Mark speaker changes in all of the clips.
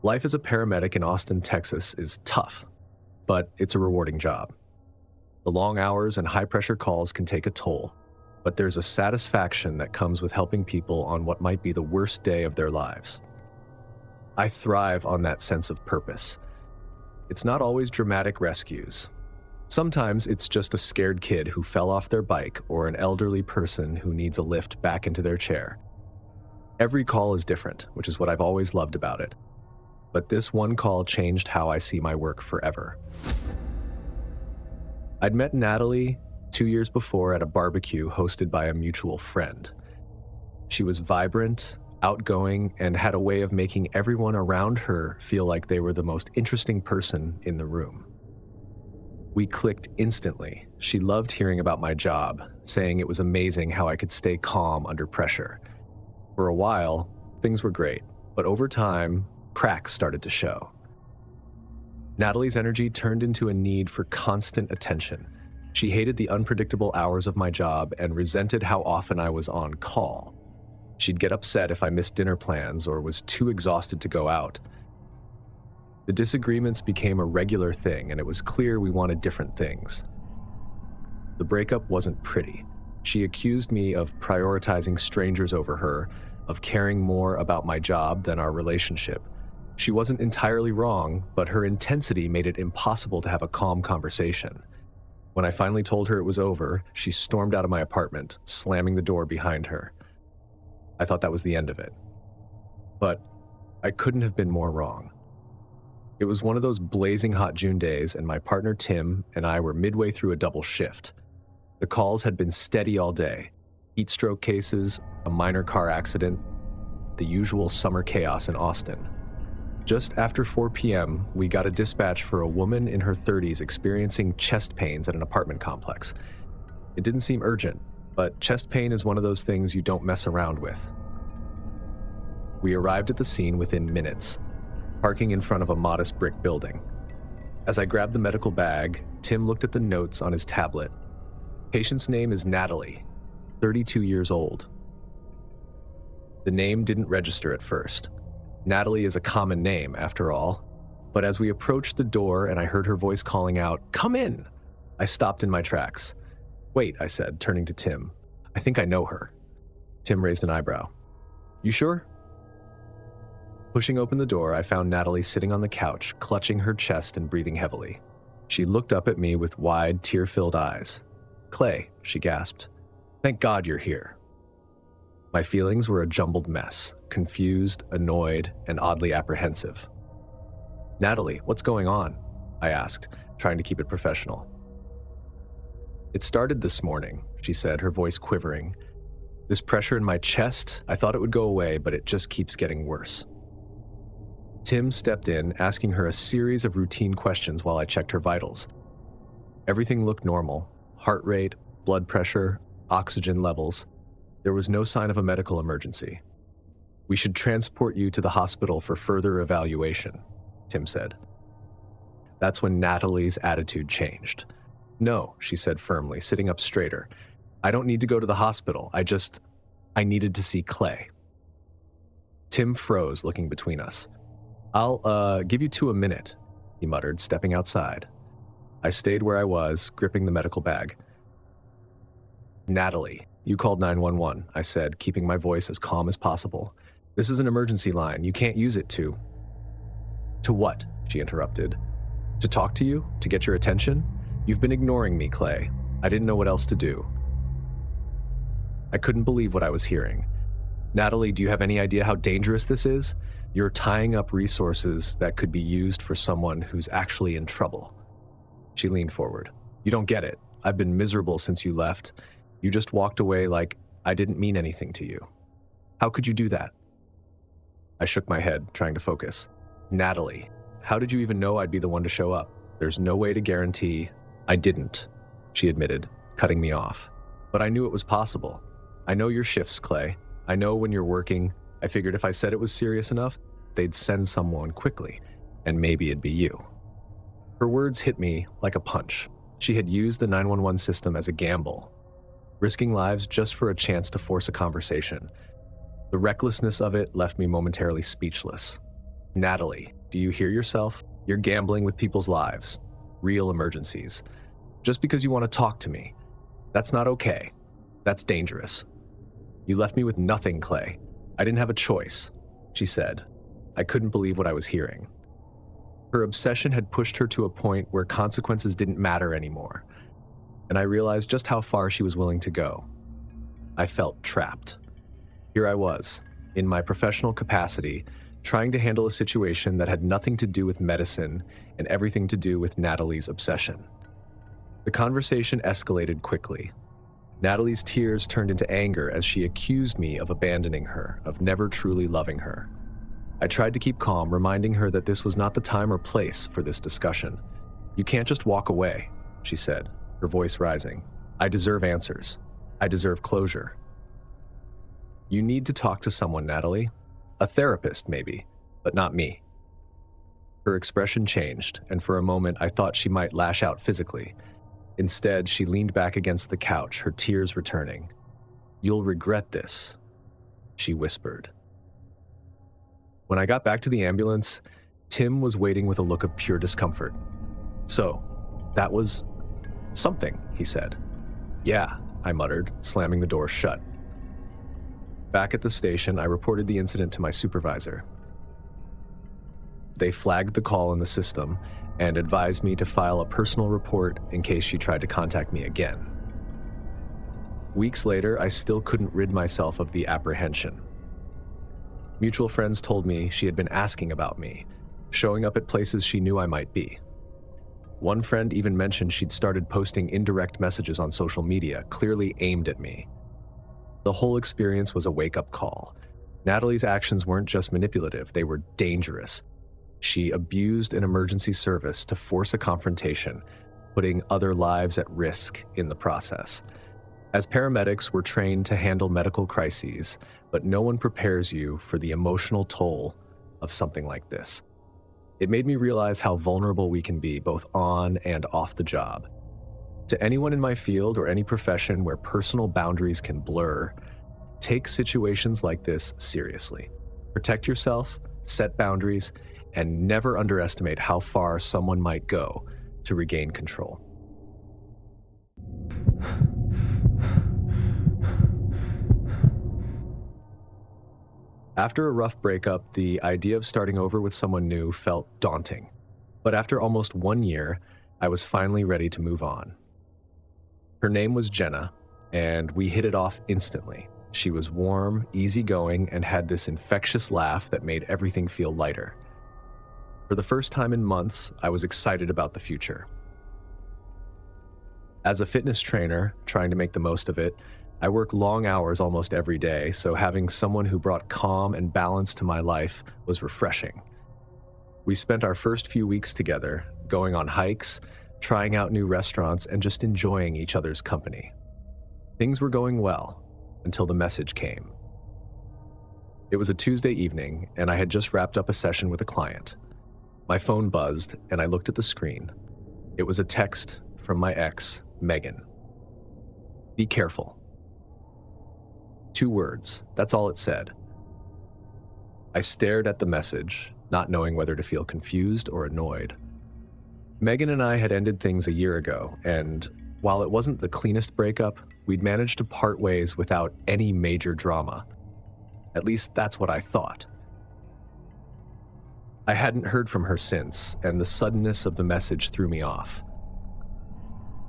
Speaker 1: Life as a paramedic in Austin, Texas is tough, but it's a rewarding job. The long hours and high-pressure calls can take a toll, but there's a satisfaction that comes with helping people on what might be the worst day of their lives. I thrive on that sense of purpose. It's not always dramatic rescues. Sometimes it's just a scared kid who fell off their bike or an elderly person who needs a lift back into their chair. Every call is different, which is what I've always loved about it. But this one call changed how I see my work forever. I'd met Natalie 2 years before at a barbecue hosted by a mutual friend. She was vibrant, outgoing, and had a way of making everyone around her feel like they were the most interesting person in the room. We clicked instantly. She loved hearing about my job, saying it was amazing how I could stay calm under pressure. For a while, things were great, but over time, cracks started to show. Natalie's energy turned into a need for constant attention. She hated the unpredictable hours of my job and resented how often I was on call. She'd get upset if I missed dinner plans or was too exhausted to go out. The disagreements became a regular thing, and it was clear we wanted different things. The breakup wasn't pretty. She accused me of prioritizing strangers over her, of caring more about my job than our relationship. She wasn't entirely wrong, but her intensity made it impossible to have a calm conversation. When I finally told her it was over, she stormed out of my apartment, slamming the door behind her. I thought that was the end of it. But I couldn't have been more wrong. It was one of those blazing hot June days, and my partner Tim and I were midway through a double shift. The calls had been steady all day. Heat stroke cases, a minor car accident, the usual summer chaos in Austin. Just after 4 p.m., we got a dispatch for a woman in her 30s experiencing chest pains at an apartment complex. It didn't seem urgent, but chest pain is one of those things you don't mess around with. We arrived at the scene within minutes, parking in front of a modest brick building. As I grabbed the medical bag, Tim looked at the notes on his tablet. Patient's name is Natalie, 32 years old. The name didn't register at first. Natalie is a common name, after all. But as we approached the door and I heard her voice calling out, "Come in!" I stopped in my tracks. "Wait," I said, turning to Tim. "I think I know her." Tim raised an eyebrow. "You sure?" Pushing open the door, I found Natalie sitting on the couch, clutching her chest and breathing heavily. She looked up at me with wide, tear-filled eyes. "Clay," she gasped. "Thank God you're here." My feelings were a jumbled mess, confused, annoyed, and oddly apprehensive. "Natalie, what's going on?" I asked, trying to keep it professional. "It started this morning," she said, her voice quivering. "This pressure in my chest, I thought it would go away, but it just keeps getting worse." Tim stepped in, asking her a series of routine questions while I checked her vitals. Everything looked normal: heart rate, blood pressure, oxygen levels. There was no sign of a medical emergency. "We should transport you to the hospital for further evaluation," Tim said. That's when Natalie's attitude changed. "No," she said firmly, sitting up straighter. "I don't need to go to the hospital. I needed to see Clay." Tim froze, looking between us. I'll give you 2 a minute," he muttered, stepping outside. I stayed where I was, gripping the medical bag. "Natalie, you called 911, I said, keeping my voice as calm as possible. "This is an emergency line. You can't use it to..." "To what?" she interrupted. "To talk to you? To get your attention? You've been ignoring me, Clay. I didn't know what else to do." I couldn't believe what I was hearing. "Natalie, do you have any idea how dangerous this is? You're tying up resources that could be used for someone who's actually in trouble." She leaned forward. "You don't get it. I've been miserable since you left. You just walked away like I didn't mean anything to you. How could you do that?" I shook my head, trying to focus. "Natalie, how did you even know I'd be the one to show up? There's no way to guarantee..." "I didn't," she admitted, cutting me off. "But I knew it was possible. I know your shifts, Clay. I know when you're working. I figured if I said it was serious enough, they'd send someone quickly, and maybe it'd be you." Her words hit me like a punch. She had used the 911 system as a gamble, risking lives just for a chance to force a conversation. The recklessness of it left me momentarily speechless. Natalie, do you hear yourself? You're gambling with people's lives. Real emergencies. Just because you want to talk to me. That's not okay. That's dangerous. You left me with nothing, Clay. I didn't have a choice, she said. I couldn't believe what I was hearing. Her obsession had pushed her to a point where consequences didn't matter anymore, and I realized just how far she was willing to go. I felt trapped. Here I was, in my professional capacity, trying to handle a situation that had nothing to do with medicine and everything to do with Natalie's obsession. The conversation escalated quickly. Natalie's tears turned into anger as she accused me of abandoning her, of never truly loving her. I tried to keep calm, reminding her that this was not the time or place for this discussion. You can't just walk away, she said, her voice rising. I deserve answers. I deserve closure. You need to talk to someone, Natalie. A therapist, maybe, but not me. Her expression changed, and for a moment I thought she might lash out physically. Instead, she leaned back against the couch, her tears returning. You'll regret this, she whispered. When I got back to the ambulance, Tim was waiting with a look of pure discomfort. So, that was something, he said. Yeah, I muttered, slamming the door shut. Back at the station, I reported the incident to my supervisor. They flagged the call in the system and advised me to file a personal report in case she tried to contact me again. Weeks later, I still couldn't rid myself of the apprehension. Mutual friends told me she had been asking about me, showing up at places she knew I might be. One friend even mentioned she'd started posting indirect messages on social media, clearly aimed at me. The whole experience was a wake-up call. Natalie's actions weren't just manipulative, they were dangerous. She abused an emergency service to force a confrontation, putting other lives at risk in the process. As paramedics, we're trained to handle medical crises, but no one prepares you for the emotional toll of something like this. It made me realize how vulnerable we can be, both on and off the job. To anyone in my field or any profession where personal boundaries can blur, take situations like this seriously. Protect yourself, set boundaries, and never underestimate how far someone might go to regain control. After a rough breakup, the idea of starting over with someone new felt daunting. But after almost 1 year, I was finally ready to move on. Her name was Jenna, and we hit it off instantly. She was warm, easygoing, and had this infectious laugh that made everything feel lighter. For the first time in months, I was excited about the future. As a fitness trainer, trying to make the most of it, I work long hours almost every day, so having someone who brought calm and balance to my life was refreshing. We spent our first few weeks together, going on hikes, trying out new restaurants, and just enjoying each other's company. Things were going well, until the message came. It was a Tuesday evening, and I had just wrapped up a session with a client. My phone buzzed, and I looked at the screen. It was a text from my ex, Megan. Be careful. 2 words, that's all it said. I stared at the message, not knowing whether to feel confused or annoyed. Megan and I had ended things a year ago, and while it wasn't the cleanest breakup, we'd managed to part ways without any major drama. At least that's what I thought. I hadn't heard from her since, and the suddenness of the message threw me off.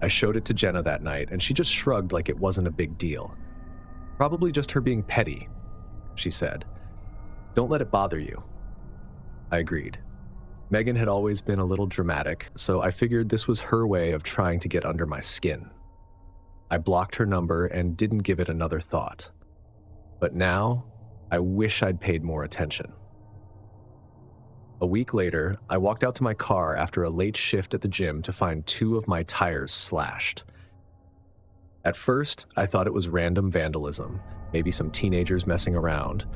Speaker 1: I showed it to Jenna that night, and she just shrugged like it wasn't a big deal. Probably just her being petty, she said. Don't let it bother you. I agreed. Megan had always been a little dramatic, so I figured this was her way of trying to get under my skin. I blocked her number and didn't give it another thought. But now, I wish I'd paid more attention. A week later, I walked out to my car after a late shift at the gym to find 2 of my tires slashed. At first, I thought it was random vandalism, maybe some teenagers messing around.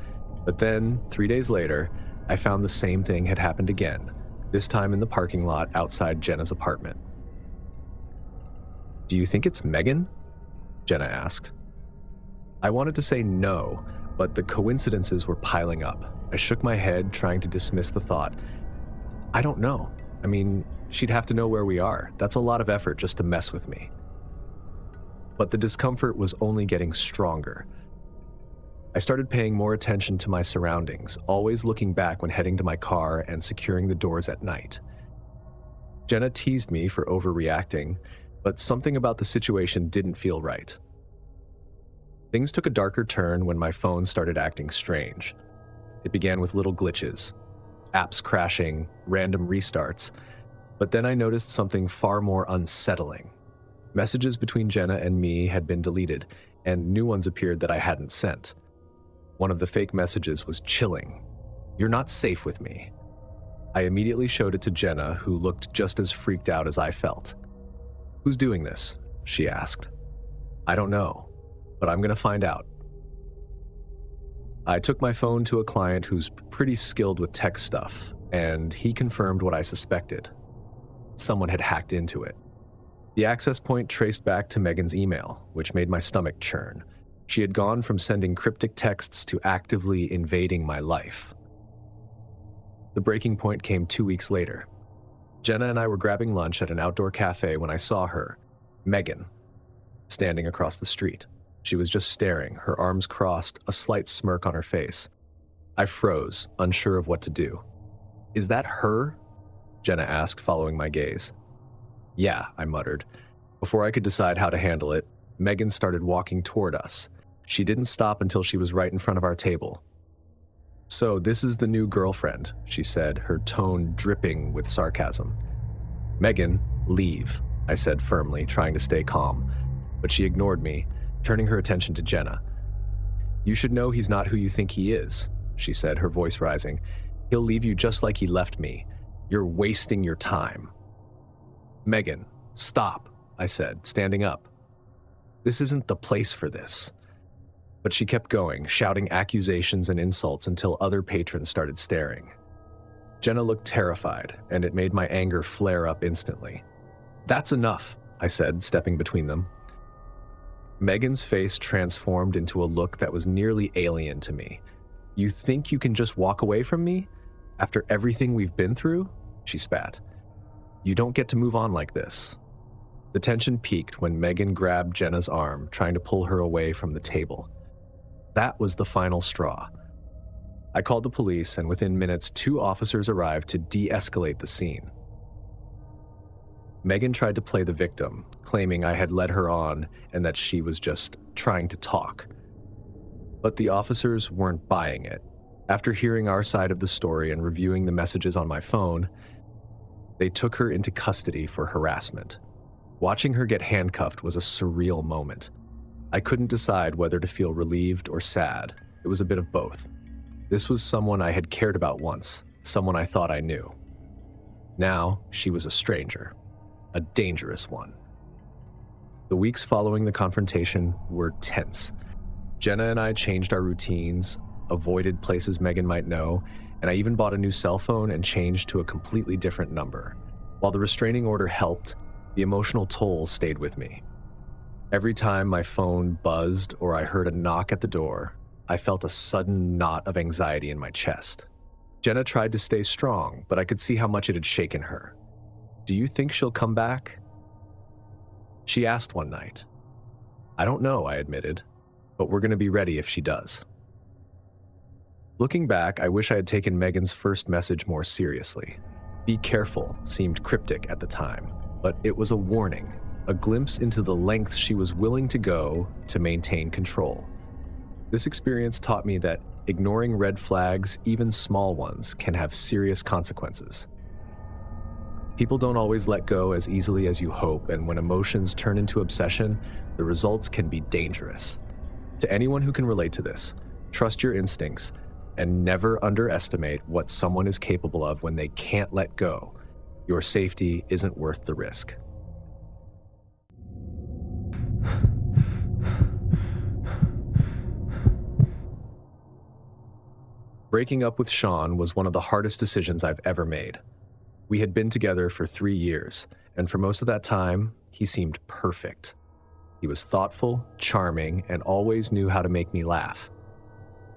Speaker 1: But then, 3 days later, I found the same thing had happened again, this time in the parking lot outside Jenna's apartment. Do you think it's Megan? Jenna asked. I wanted to say no, but the coincidences were piling up. I shook my head, trying to dismiss the thought. I don't know. I mean, she'd have to know where we are. That's a lot of effort just to mess with me. But the discomfort was only getting stronger. I started paying more attention to my surroundings, always looking back when heading to my car and securing the doors at night. Jenna teased me for overreacting, but something about the situation didn't feel right. Things took a darker turn when my phone started acting strange. It began with little glitches, apps crashing, random restarts, but then I noticed something far more unsettling. Messages between Jenna and me had been deleted, and new ones appeared that I hadn't sent. One of the fake messages was chilling. "You're not safe with me." I immediately showed it to Jenna, who looked just as freaked out as I felt. "Who's doing this?" she asked. "I don't know, but I'm going to find out." I took my phone to a client who's pretty skilled with tech stuff, and he confirmed what I suspected. Someone had hacked into it. The access point traced back to Megan's email, which made my stomach churn. She had gone from sending cryptic texts to actively invading my life. The breaking point came 2 weeks later. Jenna and I were grabbing lunch at an outdoor cafe when I saw her, Megan, standing across the street. She was just staring, her arms crossed, a slight smirk on her face. I froze, unsure of what to do. "Is that her?" Jenna asked, following my gaze. "Yeah," I muttered. Before I could decide how to handle it, Megan started walking toward us. She didn't stop until she was right in front of our table. "So this is the new girlfriend," she said, her tone dripping with sarcasm. "Megan, leave," I said firmly, trying to stay calm. But she ignored me, turning her attention to Jenna. "You should know he's not who you think he is," she said, her voice rising. "He'll leave you just like he left me. You're wasting your time." "Megan, stop," I said, standing up. "This isn't the place for this." But she kept going, shouting accusations and insults until other patrons started staring. Jenna looked terrified, and it made my anger flare up instantly. "That's enough," I said, stepping between them. Megan's face transformed into a look that was nearly alien to me. "You think you can just walk away from me? After everything we've been through?" she spat. "You don't get to move on like this." The tension peaked when Megan grabbed Jenna's arm, trying to pull her away from the table. That was the final straw. I called the police, and within minutes, 2 officers arrived to de-escalate the scene. Megan tried to play the victim, claiming I had led her on and that she was just trying to talk. But the officers weren't buying it. After hearing our side of the story and reviewing the messages on my phone, they took her into custody for harassment. Watching her get handcuffed was a surreal moment. I couldn't decide whether to feel relieved or sad. It was a bit of both. This was someone I had cared about once, someone I thought I knew. Now, she was a stranger, a dangerous one. The weeks following the confrontation were tense. Jenna and I changed our routines, avoided places Megan might know, and I even bought a new cell phone and changed to a completely different number. While the restraining order helped, the emotional toll stayed with me. Every time my phone buzzed or I heard a knock at the door, I felt a sudden knot of anxiety in my chest. Jenna tried to stay strong, but I could see how much it had shaken her. "Do you think she'll come back?" she asked one night. "I don't know," I admitted, "but we're going to be ready if she does." Looking back, I wish I had taken Megan's first message more seriously. "Be careful" seemed cryptic at the time, but it was a warning, a glimpse into the lengths she was willing to go to maintain control. This experience taught me that ignoring red flags, even small ones, can have serious consequences. People don't always let go as easily as you hope, and when emotions turn into obsession, the results can be dangerous. To anyone who can relate to this, trust your instincts and never underestimate what someone is capable of when they can't let go. Your safety isn't worth the risk. Breaking up with Sean was one of the hardest decisions I've ever made. We had been together for 3 years, and for most of that time, he seemed perfect. He was thoughtful, charming, and always knew how to make me laugh.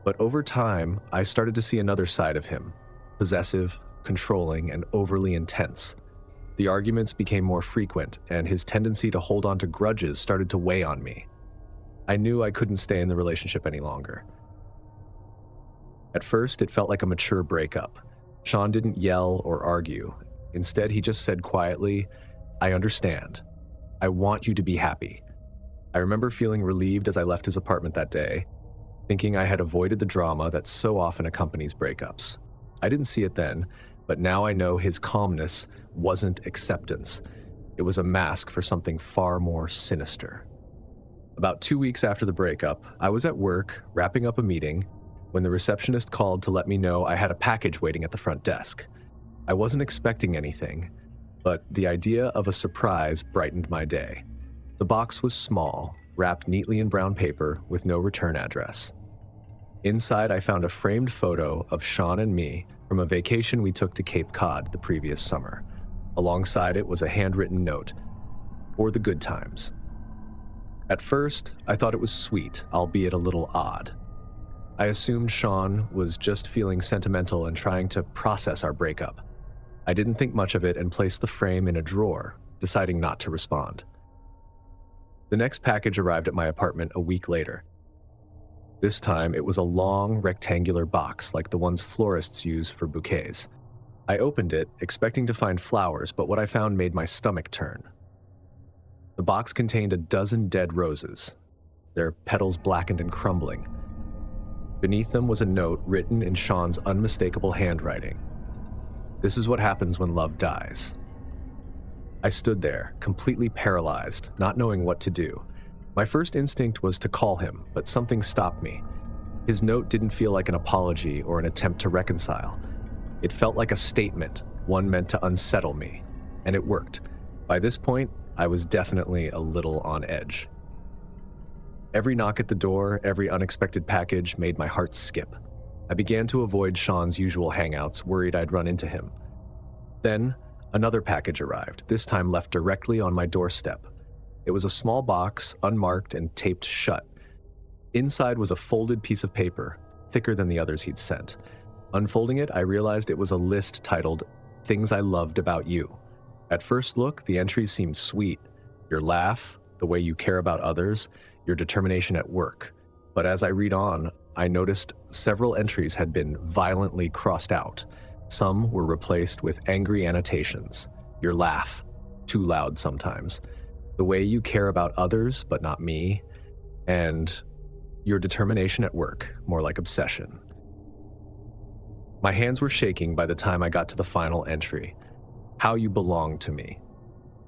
Speaker 1: But over time, I started to see another side of him: possessive, controlling, and overly intense. The arguments became more frequent, and his tendency to hold on to grudges started to weigh on me. I knew I couldn't stay in the relationship any longer. At first, it felt like a mature breakup. Sean didn't yell or argue. Instead, he just said quietly, "I understand. I want you to be happy." I remember feeling relieved as I left his apartment that day, thinking I had avoided the drama that so often accompanies breakups. I didn't see it then, but now I know his calmness wasn't acceptance. It was a mask for something far more sinister. About 2 weeks after the breakup, I was at work, wrapping up a meeting, when the receptionist called to let me know I had a package waiting at the front desk. I wasn't expecting anything, but the idea of a surprise brightened my day. The box was small, wrapped neatly in brown paper with no return address. Inside, I found a framed photo of Sean and me from a vacation we took to Cape Cod the previous summer. Alongside it was a handwritten note, "For the good times." At first, I thought it was sweet, albeit a little odd. I assumed Sean was just feeling sentimental and trying to process our breakup. I didn't think much of it and placed the frame in a drawer, deciding not to respond. The next package arrived at my apartment a week later. This time, it was a long, rectangular box like the ones florists use for bouquets. I opened it, expecting to find flowers, but what I found made my stomach turn. The box contained a dozen dead roses, their petals blackened and crumbling. Beneath them was a note written in Sean's unmistakable handwriting. "This is what happens when love dies." I stood there, completely paralyzed, not knowing what to do. My first instinct was to call him, but something stopped me. His note didn't feel like an apology or an attempt to reconcile. It felt like a statement, one meant to unsettle me, and it worked. By this point, I was definitely a little on edge. Every knock at the door, every unexpected package made my heart skip. I began to avoid Sean's usual hangouts, worried I'd run into him. Then, another package arrived, this time left directly on my doorstep. It was a small box, unmarked and taped shut. Inside was a folded piece of paper, thicker than the others he'd sent. Unfolding it, I realized it was a list titled, "Things I Loved About You." At first look, the entries seemed sweet. Your laugh, the way you care about others, your determination at work. But as I read on, I noticed several entries had been violently crossed out. Some were replaced with angry annotations. Your laugh, too loud sometimes. The way you care about others, but not me. And your determination at work, more like obsession. My hands were shaking by the time I got to the final entry. "How you belong to me."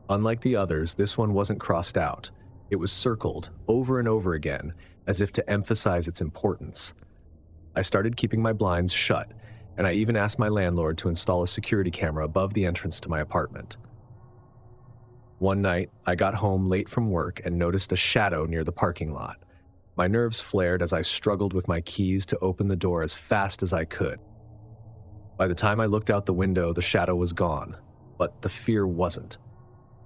Speaker 1: Unlike the others, this one wasn't crossed out. It was circled over and over again, as if to emphasize its importance. I started keeping my blinds shut, and I even asked my landlord to install a security camera above the entrance to my apartment. One night, I got home late from work and noticed a shadow near the parking lot. My nerves flared as I struggled with my keys to open the door as fast as I could. By the time I looked out the window, the shadow was gone, but the fear wasn't.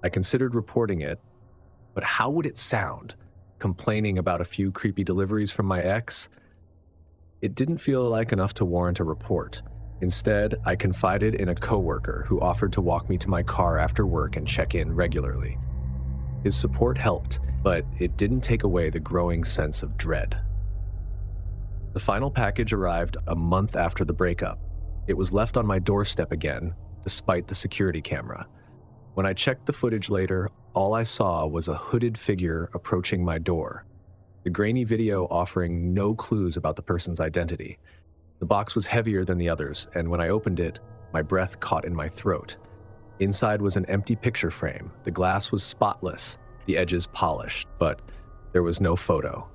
Speaker 1: I considered reporting it, but how would it sound? Complaining about a few creepy deliveries from my ex? It didn't feel like enough to warrant a report. Instead, I confided in a coworker who offered to walk me to my car after work and check in regularly. His support helped, but it didn't take away the growing sense of dread. The final package arrived a month after the breakup. It was left on my doorstep again, despite the security camera. When I checked the footage later, all I saw was a hooded figure approaching my door, the grainy video offering no clues about the person's identity. The box was heavier than the others, and when I opened it, my breath caught in my throat. Inside was an empty picture frame. The glass was spotless, the edges polished, but there was no photo.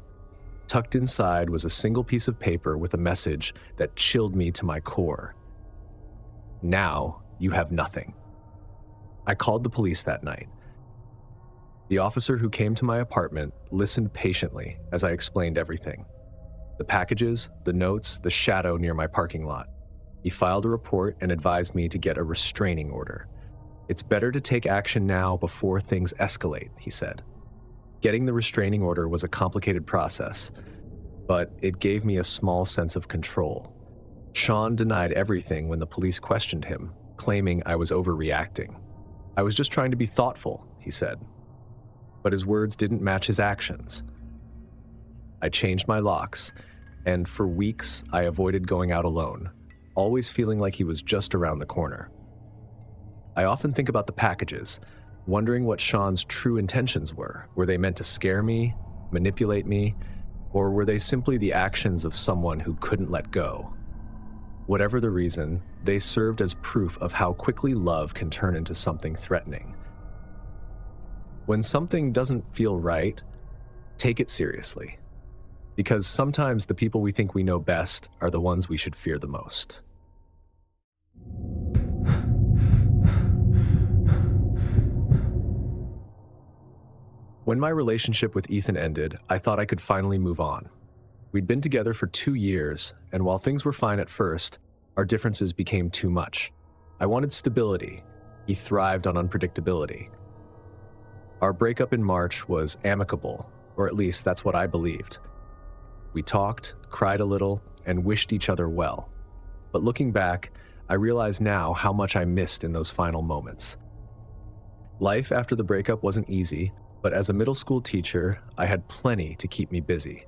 Speaker 1: Tucked inside was a single piece of paper with a message that chilled me to my core. "Now you have nothing." I called the police that night. The officer who came to my apartment listened patiently as I explained everything. The packages, the notes, the shadow near my parking lot. He filed a report and advised me to get a restraining order. "It's better to take action now before things escalate," he said. Getting the restraining order was a complicated process. but it gave me a small sense of control. Sean denied everything when the police questioned him, claiming I was overreacting. I was just trying to be thoughtful, he said. But his words didn't match his actions. I changed my locks, and for weeks I avoided going out alone, always feeling like he was just around the corner. I often think about the packages, wondering what Sean's true intentions were. Were they meant to scare me, manipulate me, or were they simply the actions of someone who couldn't let go? Whatever the reason, they served as proof of how quickly love can turn into something threatening. When something doesn't feel right, take it seriously. Because sometimes the people we think we know best are the ones we should fear the most. When my relationship with Ethan ended, I thought I could finally move on. We'd been together for 2 years, and while things were fine at first, our differences became too much. I wanted stability. He thrived on unpredictability. Our breakup in March was amicable, or at least that's what I believed. We talked, cried a little, and wished each other well. But looking back, I realize now how much I missed in those final moments. Life after the breakup wasn't easy, but as a middle school teacher, I had plenty to keep me busy.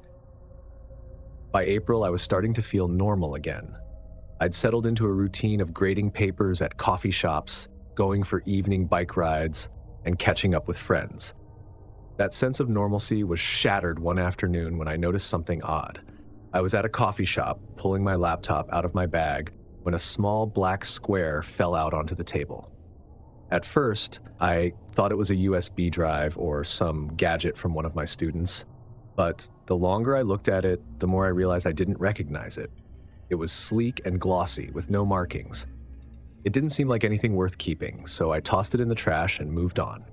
Speaker 1: By April, I was starting to feel normal again. I'd settled into a routine of grading papers at coffee shops, going for evening bike rides, and catching up with friends. That sense of normalcy was shattered one afternoon when I noticed something odd. I was at a coffee shop, pulling my laptop out of my bag, when a small black square fell out onto the table. At first, I thought it was a USB drive or some gadget from one of my students, but the longer I looked at it, the more I realized I didn't recognize it. It was sleek and glossy with no markings. It didn't seem like anything worth keeping, so I tossed it in the trash and moved on.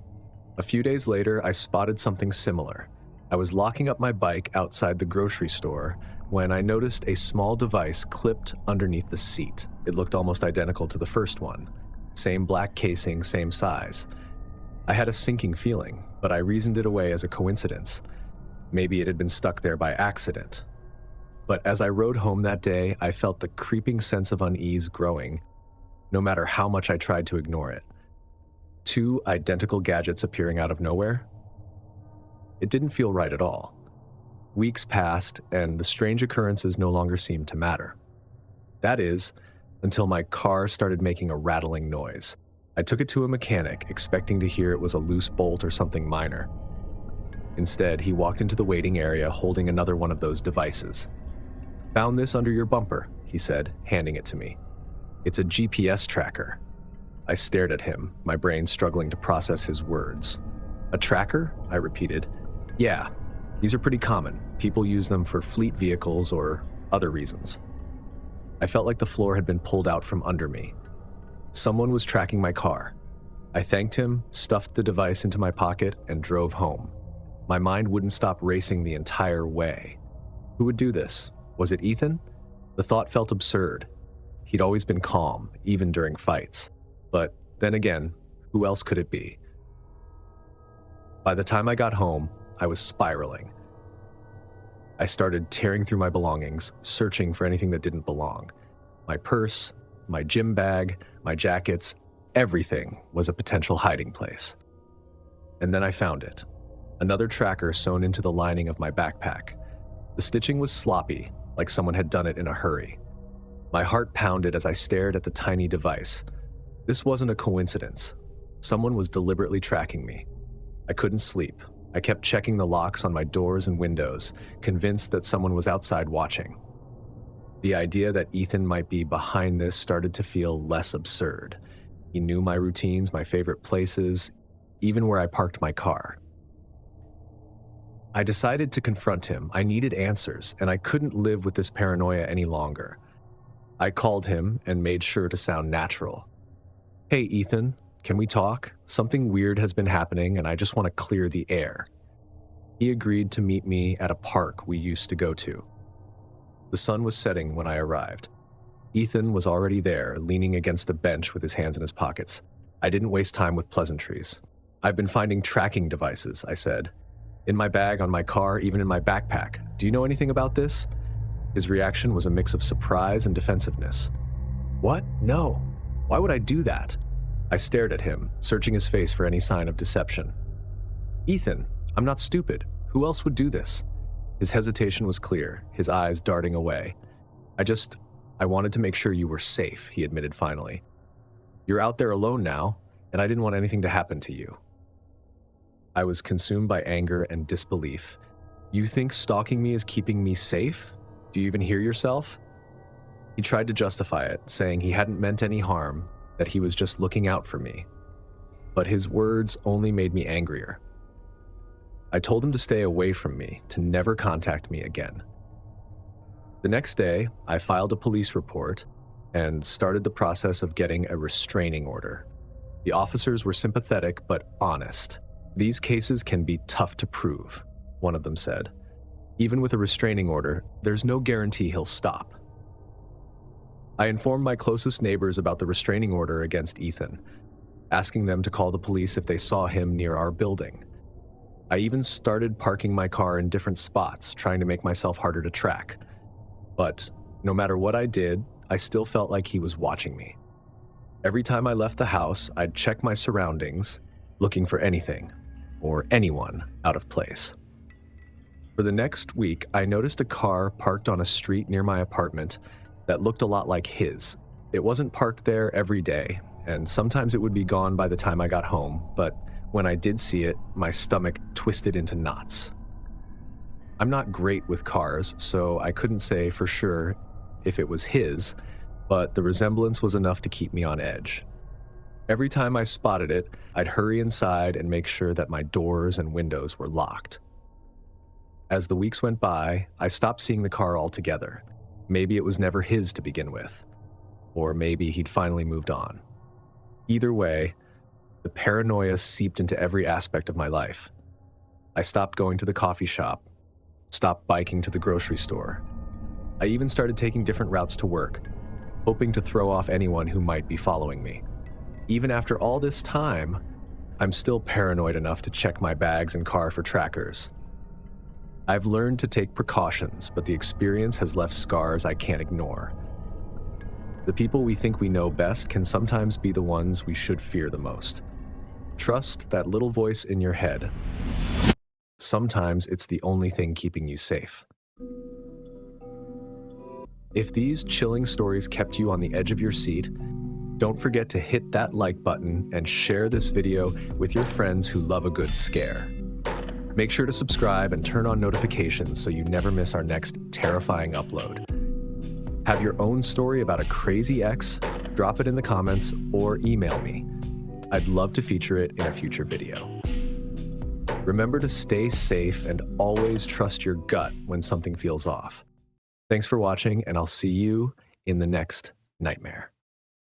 Speaker 1: A few days later, I spotted something similar. I was locking up my bike outside the grocery store when I noticed a small device clipped underneath the seat. It looked almost identical to the first one. Same black casing, same size. I had a sinking feeling, but I reasoned it away as a coincidence. Maybe it had been stuck there by accident. But as I rode home that day, I felt the creeping sense of unease growing, no matter how much I tried to ignore it. 2 identical gadgets appearing out of nowhere? It didn't feel right at all. Weeks passed, and the strange occurrences no longer seemed to matter. That is, until my car started making a rattling noise. I took it to a mechanic, expecting to hear it was a loose bolt or something minor. Instead, he walked into the waiting area holding another one of those devices. "Found this under your bumper," he said, handing it to me. "It's a GPS tracker." I stared at him, my brain struggling to process his words. "A tracker?" I repeated. "Yeah, these are pretty common. People use them for fleet vehicles or other reasons." I felt like the floor had been pulled out from under me. Someone was tracking my car. I thanked him, stuffed the device into my pocket, and drove home. My mind wouldn't stop racing the entire way. Who would do this? Was it Ethan? The thought felt absurd. He'd always been calm, even during fights. But then again, who else could it be? By the time I got home, I was spiraling. I started tearing through my belongings, searching for anything that didn't belong. My purse, my gym bag, my jackets, everything was a potential hiding place. And then I found it. Another tracker sewn into the lining of my backpack. The stitching was sloppy, like someone had done it in a hurry. My heart pounded as I stared at the tiny device. This wasn't a coincidence. Someone was deliberately tracking me. I couldn't sleep. I kept checking the locks on my doors and windows, convinced that someone was outside watching. The idea that Ethan might be behind this started to feel less absurd. He knew my routines, my favorite places, even where I parked my car. I decided to confront him. I needed answers, and I couldn't live with this paranoia any longer. I called him and made sure to sound natural. "Hey, Ethan, can we talk? Something weird has been happening, and I just want to clear the air." He agreed to meet me at a park we used to go to. The sun was setting when I arrived. Ethan was already there, leaning against a bench with his hands in his pockets. I didn't waste time with pleasantries. "I've been finding tracking devices," I said. In my bag, on my car, even in my backpack. Do you know anything about this? His reaction was a mix of surprise and defensiveness. What? No. Why would I do that? I stared at him, searching his face for any sign of deception. Ethan, I'm not stupid. Who else would do this? His hesitation was clear, his eyes darting away. I wanted to make sure you were safe, he admitted finally. You're out there alone now, and I didn't want anything to happen to you. I was consumed by anger and disbelief. You think stalking me is keeping me safe? Do you even hear yourself? He tried to justify it, saying he hadn't meant any harm, that he was just looking out for me. But his words only made me angrier. I told him to stay away from me, to never contact me again. The next day, I filed a police report and started the process of getting a restraining order. The officers were sympathetic but honest. These cases can be tough to prove, one of them said. Even with a restraining order, there's no guarantee he'll stop. I informed my closest neighbors about the restraining order against Ethan, asking them to call the police if they saw him near our building. I even started parking my car in different spots, trying to make myself harder to track. But no matter what I did, I still felt like he was watching me. Every time I left the house, I'd check my surroundings, looking for anything or anyone out of place. For the next week, I noticed a car parked on a street near my apartment that looked a lot like his. It wasn't parked there every day, and sometimes it would be gone by the time I got home, but when I did see it, my stomach twisted into knots. I'm not great with cars, so I couldn't say for sure if it was his, but the resemblance was enough to keep me on edge. Every time I spotted it, I'd hurry inside and make sure that my doors and windows were locked. As the weeks went by, I stopped seeing the car altogether. Maybe it was never his to begin with, or maybe he'd finally moved on. Either way, the paranoia seeped into every aspect of my life. I stopped going to the coffee shop, stopped biking to the grocery store. I even started taking different routes to work, hoping to throw off anyone who might be following me. Even after all this time, I'm still paranoid enough to check my bags and car for trackers. I've learned to take precautions, but the experience has left scars I can't ignore. The people we think we know best can sometimes be the ones we should fear the most. Trust that little voice in your head. Sometimes it's the only thing keeping you safe. If these chilling stories kept you on the edge of your seat, don't forget to hit that like button and share this video with your friends who love a good scare. Make sure to subscribe and turn on notifications so you never miss our next terrifying upload. Have your own story about a crazy ex? Drop it in the comments or email me. I'd love to feature it in a future video. Remember to stay safe and always trust your gut when something feels off. Thanks for watching, and I'll see you in the next nightmare.